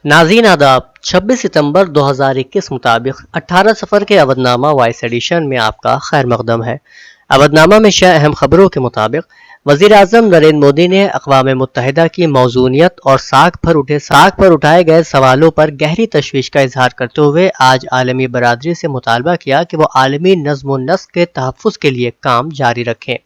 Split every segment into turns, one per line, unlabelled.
नाज़रीन आदाब, 26 सितंबर 2021 मुताबिक 18 सफ़र के अवधनामा वॉइस एडिशन में आपका खैर मकदम है। अवधनामा में शह अहम खबरों के मुताबिक वज़ीर आज़म नरेंद्र मोदी ने अक़वाम मुत्तहिदा की मौज़ूनियत और साख पर उठाए गए सवालों पर गहरी तशवीश का इजहार करते हुए आज आलमी बरादरी से मुतालबा किया कि वो आलमी नज़्म व नस्क़ के तहफ़्फ़ुज़ के लिए काम जारी रखें।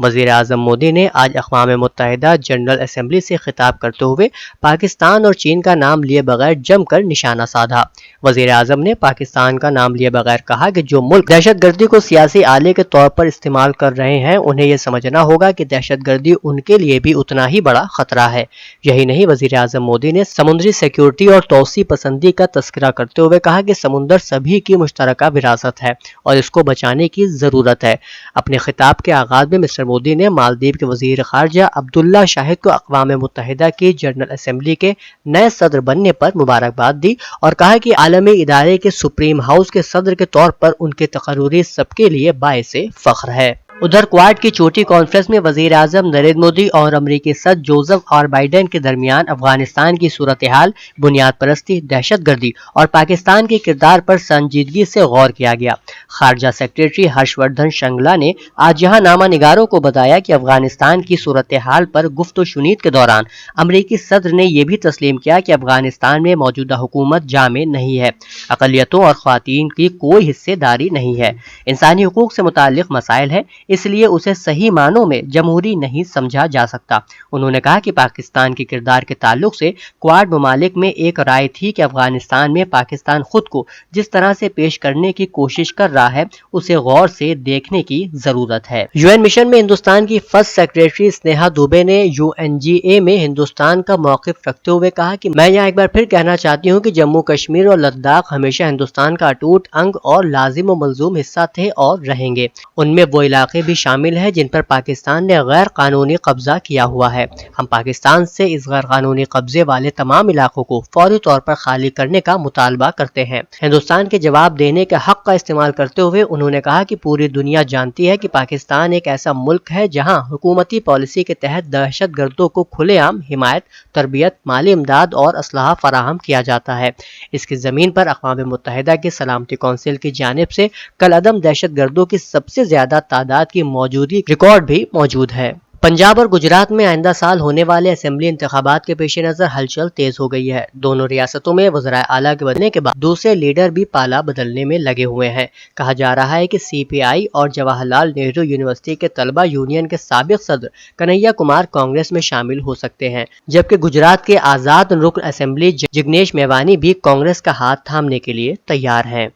वज़ीर आज़म मोदी ने आज अक़वाम मुत्तहिदा जनरल असम्बली से खिताब करते हुए पाकिस्तान और चीन का नाम लिए बगैर जमकर निशाना साधा। वज़ीर आज़म ने पाकिस्तान का नाम लिए बगैर कहा कि जो मुल्क दहशतगर्दी को सियासी आले के तौर पर इस्तेमाल कर रहे हैं, उन्हें यह समझना होगा कि दहशतगर्दी उनके लिए भी उतना ही बड़ा खतरा है। यही नहीं, वज़ीर आज़म मोदी ने समुद्री सिक्योरिटी और तोसी पसंदी का तस्करा करते हुए कहा कि समुंदर सभी की मुश्तरका विरासत है और इसको बचाने की ज़रूरत है। अपने खिताब के आगाज़ में मिस्टर मोदी ने मालदीव के वज़ीर ख़ारजा अब्दुल्ला शाहिद को अक़वाम मुत्तहिदा की जनरल असम्बली के नए सदर बनने पर मुबारकबाद दी और कहा कि आलमी इदारे के सुप्रीम हाउस के सदर के तौर पर उनके तकर्रुरी सबके लिए बाइसे फ़ख्र है। उधर क्वाड की छोटी कॉन्फ्रेंस में वज़ीर आज़म नरेंद्र मोदी और अमरीकी सदर जोसेफ आर बाइडेन के दरमियान अफगानिस्तान की सूरत हाल, बुनियाद परस्ती, दहशतगर्दी और पाकिस्तान के किरदार पर संजीदगी से गौर किया गया। खारजा सेक्रेटरी हर्षवर्धन श्रृंगला ने आज यहाँ नामा निगारों को बताया कि अफगानिस्तान की सूरत हाल पर गुफ्त शुनीद के दौरान अमरीकी सदर ने यह भी तस्लीम किया कि अफगानिस्तान में मौजूदा हुकूमत जामे नहीं है, अक़लियतों और ख़वातीन की कोई हिस्सेदारी नहीं है, इंसानी हुकूक से मुताल्लिक़ मसाइल है, इसलिए उसे सही मानों में जमहूरी नहीं समझा जा सकता। उन्होंने कहा कि पाकिस्तान के किरदार के ताल्लुक से क्वाड ममालिक में एक राय थी कि अफगानिस्तान में पाकिस्तान खुद को जिस तरह से पेश करने की कोशिश कर रहा है, उसे गौर से देखने की जरूरत है। यूएन मिशन में हिंदुस्तान की फर्स्ट सेक्रेटरी स्नेहा दुबे ने यूएनजीए में हिंदुस्तान का मौक़िफ़ रखते हुए कहा कि मैं यहाँ एक बार फिर कहना चाहती हूँ कि जम्मू कश्मीर और लद्दाख हमेशा हिंदुस्तान का अटूट अंग और लाजिम व मलजूम हिस्सा थे और रहेंगे। उनमें वो इलाके भी शामिल है जिन पर पाकिस्तान ने गैर कानूनी कब्जा किया हुआ है। हम पाकिस्तान से इस गैर कानूनी कब्जे वाले तमाम इलाकों को फौरी तौर पर खाली करने का मुतालबा करते हैं। हिंदुस्तान के जवाब देने के हक का इस्तेमाल करते हुए उन्होंने कहा कि पूरी दुनिया जानती है कि पाकिस्तान एक ऐसा मुल्क है जहां हुकूमती पॉलिसी के तहत दहशतगर्दों को खुलेआम हिमायत, तरबियत, माली इमदाद और असलाह फराहम किया जाता है। इसकी ज़मीन पर अक़वाम मुत्तहिदा की सलामती कौंसिल की जानिब से कल अदम दहशतगर्दों की सबसे ज़्यादा तादाद की मौजूदगी रिकॉर्ड भी मौजूद है। पंजाब और गुजरात में आइंदा साल होने वाले असेंबली इंतखाबात के पेश नज़र हलचल तेज हो गई है। दोनों रियासतों में वज़राए आला के बनने के बाद दूसरे लीडर भी पाला बदलने में लगे हुए हैं। कहा जा रहा है कि सीपीआई और जवाहरलाल नेहरू यूनिवर्सिटी के तलबा यूनियन के साबिक सदर कन्हैया कुमार कांग्रेस में शामिल हो सकते हैं, जबकि गुजरात के आज़ाद रुकन असेंबली जिग्नेश मेवानी भी कांग्रेस का हाथ थामने के लिए तैयार हैं।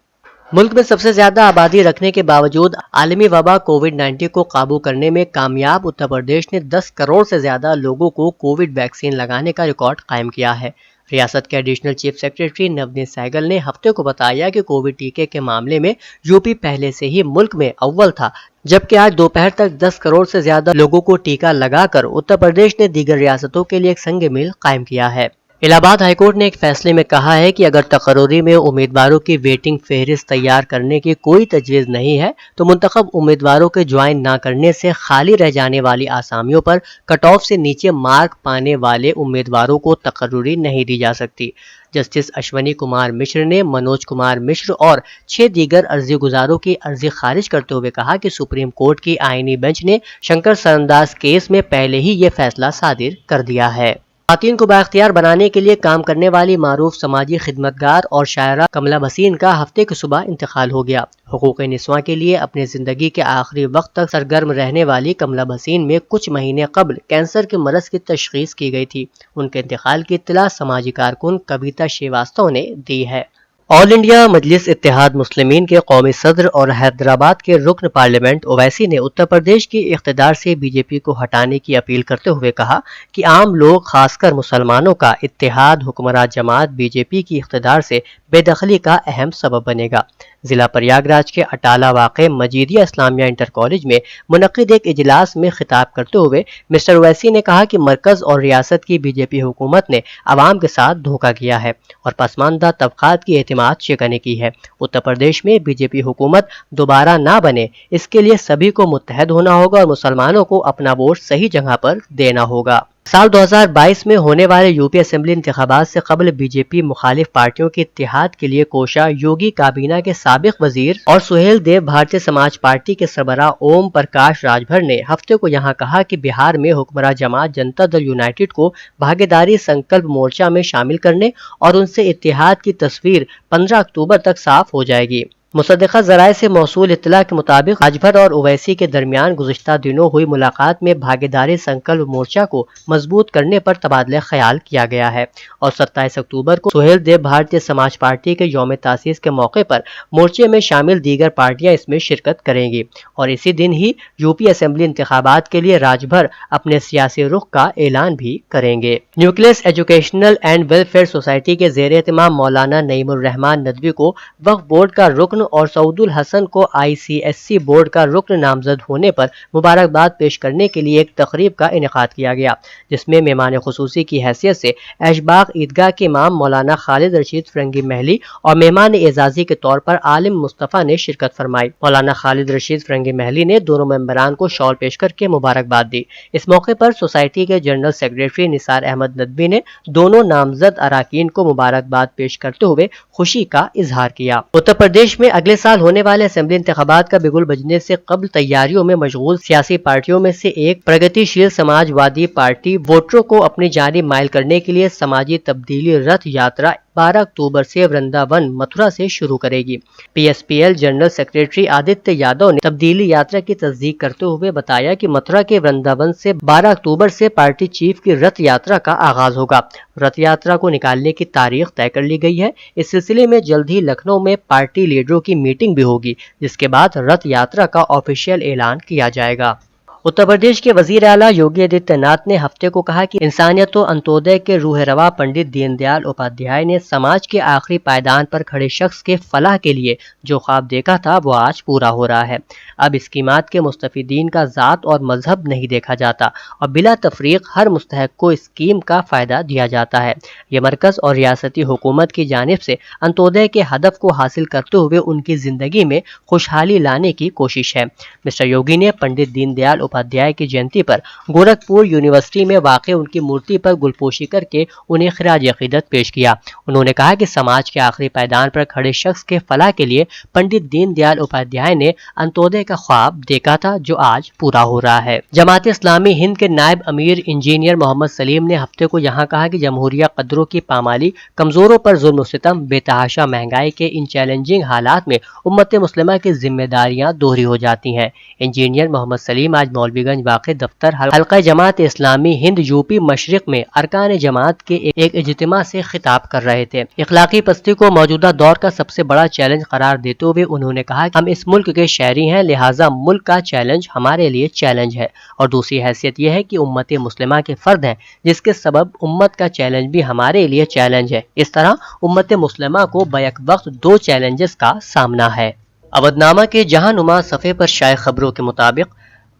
मुल्क में सबसे ज्यादा आबादी रखने के बावजूद आलमी वबा कोविड-19 को काबू करने में कामयाब उत्तर प्रदेश ने 10 करोड़ से ज्यादा लोगों को कोविड वैक्सीन लगाने का रिकॉर्ड कायम किया है। रियासत के additional chief secretary Navneet Sehgal ने हफ्ते को बताया कि कोविड टीके के मामले में यूपी पहले से ही मुल्क में अव्वल था, जबकि आज दोपहर तक 10 करोड़ से ज्यादा लोगों को टीका लगाकर उत्तर प्रदेश ने दीगर रियासतों के लिए एक संग मील कायम किया है। इलाहाबाद हाईकोर्ट ने एक फैसले में कहा है कि अगर तकर्रुरी में उम्मीदवारों की वेटिंग फहरिस्त तैयार करने की कोई तजवीज़ नहीं है तो मुंतखब उम्मीदवारों के ज्वाइन न करने से खाली रह जाने वाली आसामियों पर कट ऑफ से नीचे मार्क पाने वाले उम्मीदवारों को तकर्रुरी नहीं दी जा सकती। जस्टिस अश्वनी कुमार मिश्र ने मनोज कुमार मिश्र और 6 दीगर अर्जी गुजारों की अर्जी खारिज करते हुए कहा कि सुप्रीम कोर्ट की आईनी बेंच ने शंकर सरंदाज केस में पहले ही ये फैसला सादिर कर दिया है। ख़वातीन को बाख्तियार बनाने के लिए काम करने वाली मारूफ समाजी खिदमतगार और शायरा कमला भसीन का हफ्ते की सुबह इंतकाल हो गया। हुकूक़ निस्वां के लिए अपनी ज़िंदगी के आखिरी वक्त तक सरगर्म रहने वाली कमला भसीन में कुछ महीने कबल कैंसर के मरज़ की तशख़ीस की गई थी। उनके इंतकाल की इत्तला समाजी कारकुन कविता श्रीवास्तव ने दी है। ऑल इंडिया मजलिस इत्तेहाद मुस्लिमीन के कौमी सदर और हैदराबाद के रुकन पार्लियामेंट ओवैसी ने उत्तर प्रदेश की इख्तिदार से बीजेपी को हटाने की अपील करते हुए कहा कि आम लोग खासकर मुसलमानों का इत्तेहाद हुक्मरान जमात बीजेपी की इख्तिदार से बेदखली का अहम सबब बनेगा। जिला प्रयागराज के अटाला वाक़े मजीदिया इस्लामिया इंटर कॉलेज में मुनक़िद एक इजलास में खिताब करते हुए मिस्टर ओवैसी ने कहा कि मरकज़ और रियासत की बीजेपी हुकूमत ने आवाम के साथ धोखा किया है और पसमानदा तबक़ात की एतमाद शिकनी की है। उत्तर प्रदेश में बीजेपी हुकूमत दोबारा ना बने, इसके लिए सभी को मुत्तहद होना होगा और मुसलमानों को अपना वोट सही जगह पर देना होगा। साल 2022 में होने वाले यूपी असेंबली इंतखाबात से कबल बीजेपी मुखालिफ पार्टियों के इत्तेहाद के लिए कोशा योगी काबीना के साबिक वजीर और सुहेल देव भारतीय समाज पार्टी के सरबराह ओम प्रकाश राजभर ने हफ्ते को यहाँ कहा कि बिहार में हुक्मरान जमात जनता दल यूनाइटेड को भागीदारी संकल्प मोर्चा में शामिल करने और उनसे इत्तेहाद की तस्वीर 15 अक्टूबर तक साफ हो जाएगी। मुसद्दिक़ा ज़राए से मौसूल इत्तला के मुताबिक राजभर और ओवैसी के दरमियान गुज़िश्ता दिनों हुई मुलाकात में भागीदारी संकल्प मोर्चा को मजबूत करने पर तबादला ख्याल किया गया है और 27 अक्टूबर को सुहेल देव भारतीय समाज पार्टी के यौम तासीस के मौके पर मोर्चे में शामिल दीगर पार्टियां इसमें शिरकत करेंगी और इसी दिन ही यूपी असेंबली इंतखाबात के लिए राजभर अपने सियासी रुख का ऐलान भी करेंगे। Nucleus educational and welfare society के ज़ेर एहतमाम मौलाना नईमुर रहमान नदवी को वक्फ बोर्ड का रुकन और सऊदुल हसन को ICSC बोर्ड का रुकन नामजद होने पर मुबारकबाद पेश करने के लिए एक तकरीब का इनेकाद किया गया, जिसमें मेहमान खुसूसी की हैसियत से ऐशबाग ईदगाह के इमाम मौलाना खालिद रशीद फरंगी महली और मेहमान एजाजी के तौर पर आलिम मुस्तफ़ा ने शिरकत फरमाई। मौलाना खालिद रशीद फरंगी महली ने दोनों मेंबरान को शॉल पेश करके मुबारकबाद दी। इस मौके पर सोसाइटी के जनरल सेक्रेटरी निसार अहमद नदवी ने दोनों नामजद अराकीन को मुबारकबाद पेश करते हुए खुशी का इजहार किया। उत्तर प्रदेश में अगले साल होने वाले असेंबली इंतखाबात का बिगुल बजने से कबल तैयारियों में मशगूल सियासी पार्टियों में से एक प्रगतिशील समाजवादी पार्टी वोटरों को अपनी जानिब माइल करने के लिए समाजी तब्दीली रथ यात्रा 12 अक्टूबर से वृंदावन मथुरा से शुरू करेगी। PSPL general secretary Aditya Yadav ने तब्दीली यात्रा की तस्दीक करते हुए बताया कि मथुरा के वृंदावन से 12 अक्टूबर से पार्टी चीफ की रथ यात्रा का आगाज होगा। रथ यात्रा को निकालने की तारीख तय कर ली गई है। इस सिलसिले में जल्द ही लखनऊ में पार्टी लीडरों की मीटिंग भी होगी, जिसके बाद रथ यात्रा का ऑफिशियल ऐलान किया जाएगा। उत्तर प्रदेश के वजीर आला योगी आदित्यनाथ ने हफ्ते को कहा कि इंसानियत और अंत्योदय के रूह रवा पंडित दीनदयाल उपाध्याय ने समाज के आखिरी पायदान पर खड़े शख्स के फलाह के लिए जो ख्वाब देखा था वो आज पूरा हो रहा है। अब इस्कीमात के मुस्तफीदीन का ज़ात और मजहब नहीं देखा जाता और बिला तफरीक हर मुस्तहक को स्कीम का फ़ायदा दिया जाता है। ये मरकज़ और रियासती हुकूमत की जानिब से अंत्योदय के हदफ को हासिल करते हुए उनकी ज़िंदगी में खुशहाली लाने की कोशिश है। मिस्टर योगी ने पंडित दीनदयाल उपाध्याय की जयंती पर गोरखपुर यूनिवर्सिटी में वाक़ उनकी मूर्ति पर गुलपोशी करके उन्हें खिराज अक़ीदत पेश किया। उन्होंने कहा कि समाज के आखिरी पायदान पर खड़े शख्स के फलाह के लिए पंडित दीनदयाल उपाध्याय ने अंत्योदय का ख्वाब देखा था जो आज पूरा हो रहा है। जमात इस्लामी हिंद के नायब अमीर इंजीनियर मोहम्मद सलीम ने हफ्ते को यहाँ कहा कि जमहूरिया कदरों की पामाली, कमजोरों पर जुल्म सितम, बेतहाशा महंगाई के इन चैलेंजिंग हालात में उम्मत मुस्लिमा की जिम्मेदारियां दोहरी हो जाती हैं। इंजीनियर मोहम्मद सलीम आज मौलवीगंज वाक़े दफ्तर हल्का जमात इस्लामी हिंद यूपी मशरिक में अरकान जमात के एक इज्तिमा से खिताब कर रहे थे। इखलाकी पस्ती को मौजूदा दौर का सबसे बड़ा चैलेंज करार देते हुए उन्होंने कहा कि हम इस मुल्क के शहरी हैं, लिहाजा मुल्क का चैलेंज हमारे लिए चैलेंज है और दूसरी हैसियत यह है कि उम्मत मुस्लिमा के फर्द हैं, जिसके सबब उम्मत का चैलेंज भी हमारे लिए चैलेंज है। इस तरह उम्मत मुस्लिमा को बैक वक्त दो चैलेंजेस का सामना है। अवधनामा के जहांनुमा सफ़े पर शाये खबरों के मुताबिक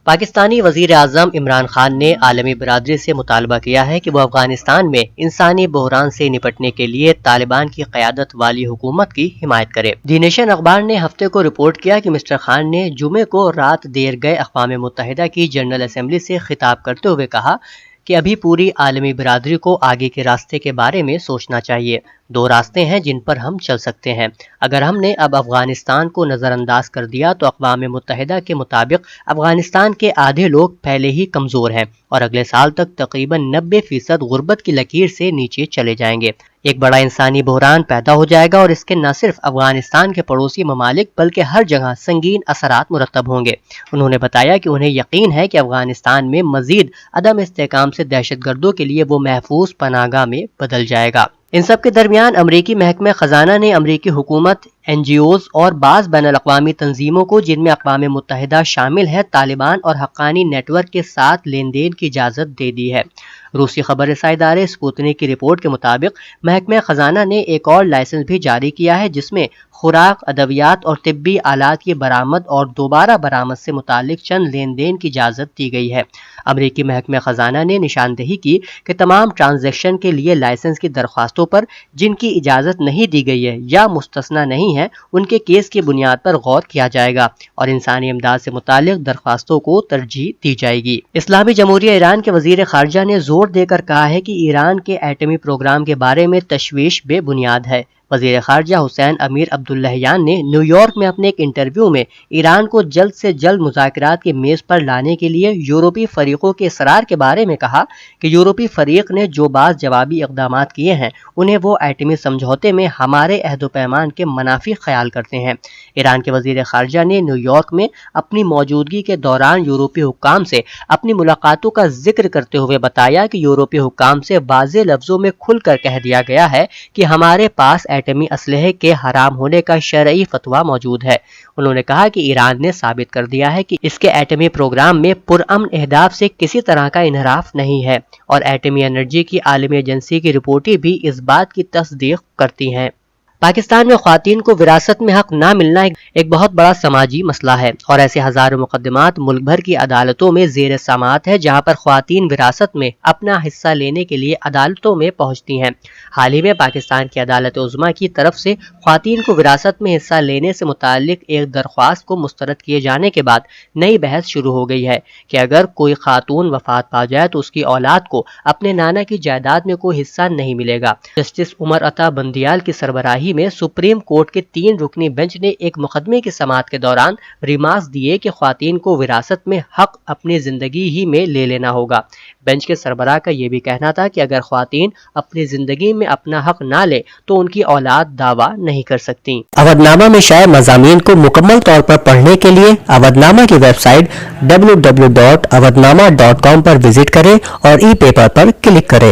पाकिस्तानी वज़ीर आज़म इमरान खान ने आलमी बरादरी से मुतालबा किया है कि वो अफगानिस्तान में इंसानी बहरान से निपटने के लिए तालिबान की क़यादत वाली हुकूमत की हिमायत करे। दी नेशन अखबार ने हफ्ते को रिपोर्ट किया कि मिस्टर खान ने जुमे को रात देर गए अक़वाम मुत्तहिदा की जनरल असेंबली से खिताब करते हुए कहा कि अभी पूरी आलमी बरादरी को आगे के रास्ते के बारे में सोचना चाहिए। दो रास्ते हैं जिन पर हम चल सकते हैं। अगर हमने अब अफगानिस्तान को नज़रअंदाज कर दिया तो अक़वाम मुत्तहिदा के मुताबिक अफगानिस्तान के आधे लोग पहले ही कमज़ोर हैं और अगले साल तक तकरीबन 90% गुर्बत की लकीर से नीचे चले जाएंगे। एक बड़ा इंसानी बहरान पैदा हो जाएगा और इसके न सिर्फ अफगानिस्तान के पड़ोसी ममालिक बल्कि हर जगह संगीन असरात मुरतब होंगे। उन्होंने बताया कि उन्हें यकीन है कि अफगानिस्तान में मजीद अदम इस्तेहकाम से दहशतगर्दों के लिए वो महफूज पनाहगाह में बदल जाएगा। इन सब के दरमियान अमरीकी महकमा खजाना ने अमरीकी हुकूमत, NGOs और बाज़ बैनुल-अक़वामी तंजीमों को जिनमें अक़वाम मुत्तहिदा शामिल है, तालिबान और हक्कानी नेटवर्क के साथ लेन देन की इजाज़त दे दी है। रूसी खबर रसाई इदारे स्पुतनिक की रिपोर्ट के मुताबिक महकमा खजाना ने एक और लाइसेंस भी जारी किया है जिसमें खुराक, अदवियात और तिब्बी आलात की बरामद और दोबारा बरामद से मुतालिक चंद लेन देन की इजाज़त दी गई है। अमरीकी महकमा खजाना ने निशानदेही की कि तमाम ट्रांजैक्शन के लिए लाइसेंस की दरख्वास्तों पर जिनकी इजाज़त नहीं दी गई है या मुस्तस्ना नहीं ہیں ان کے کیس کی بنیاد پر غور کیا جائے گا اور انسانی امداد سے متعلق درخواستوں کو ترجیح دی جائے گی۔ اسلامی جمہوریہ ایران کے وزیر خارجہ نے زور دے کر کہا ہے کہ ایران کے ایٹمی پروگرام کے بارے میں تشویش بے بنیاد ہے۔ وزیر خارجہ حسین امیر عبداللہیان نے نیو یارک میں اپنے ایک انٹرویو میں ایران کو جلد سے جلد مذاکرات کی میز پر لانے کے لیے یورپی فریقوں کے اصرار کے بارے میں کہا کہ یورپی فریق نے جو بعض جوابی اقدامات کیے ہیں انہیں وہ ایٹمی سمجھوتے میں ہمارے عہد و پیمان کے منافی خیال کرتے ہیں۔ ایران کے وزیر خارجہ نے نیو یارک میں اپنی موجودگی کے دوران یورپی حکام سے اپنی ملاقاتوں کا ذکر کرتے ہوئے بتایا کہ یورپی حکام سے واضح لفظوں میں کھل کر کہہ دیا گیا ہے کہ ہمارے پاس ایٹمی اسلحے کے حرام ہونے کا شرعی فتویٰ موجود ہے۔ انہوں نے کہا کہ ایران نے ثابت کر دیا ہے کہ اس کے ایٹمی پروگرام میں پرامن اہداف سے کسی طرح کا انحراف نہیں ہے اور ایٹمی انرجی کی عالمی ایجنسی کی رپورٹیں بھی اس بات کی تصدیق کرتی ہیں۔ پاکستان میں خواتین کو وراثت میں حق نہ ملنا ایک بہت بڑا سماجی مسئلہ ہے اور ایسے ہزاروں مقدمات ملک بھر کی عدالتوں میں زیر سماعت ہے جہاں پر خواتین وراثت میں اپنا حصہ لینے کے لیے عدالتوں میں پہنچتی ہیں۔ حال ہی میں پاکستان کی عدالت عظمیٰ کی طرف سے خواتین کو وراثت میں حصہ لینے سے متعلق ایک درخواست کو مسترد کیے جانے کے بعد نئی بحث شروع ہو گئی ہے کہ اگر کوئی خاتون وفات پا جائے تو اس کی اولاد کو اپنے نانا کی جائیداد میں کوئی حصہ نہیں ملے گا۔ جسٹس عمر عطا بندیال کی سربراہی میں سپریم کورٹ کے 3 رکنی بینچ نے ایک مقدمے کی سماعت کے دوران ریمارکس دیے کہ خواتین کو وراثت میں حق اپنی زندگی ہی میں لے لینا ہوگا۔ بینچ کے سربراہ کا یہ بھی کہنا تھا کہ اگر خواتین اپنی زندگی میں اپنا حق نہ لے تو ان کی اولاد دعویٰ نہیں کر سکتی۔ اودھ نامہ میں شائع مضامین کو مکمل طور پر پڑھنے کے لیے اودھ نامہ کی ویب سائٹ www.awadhnama.com پر وزٹ کریں اور ای پیپر پر کلک کریں۔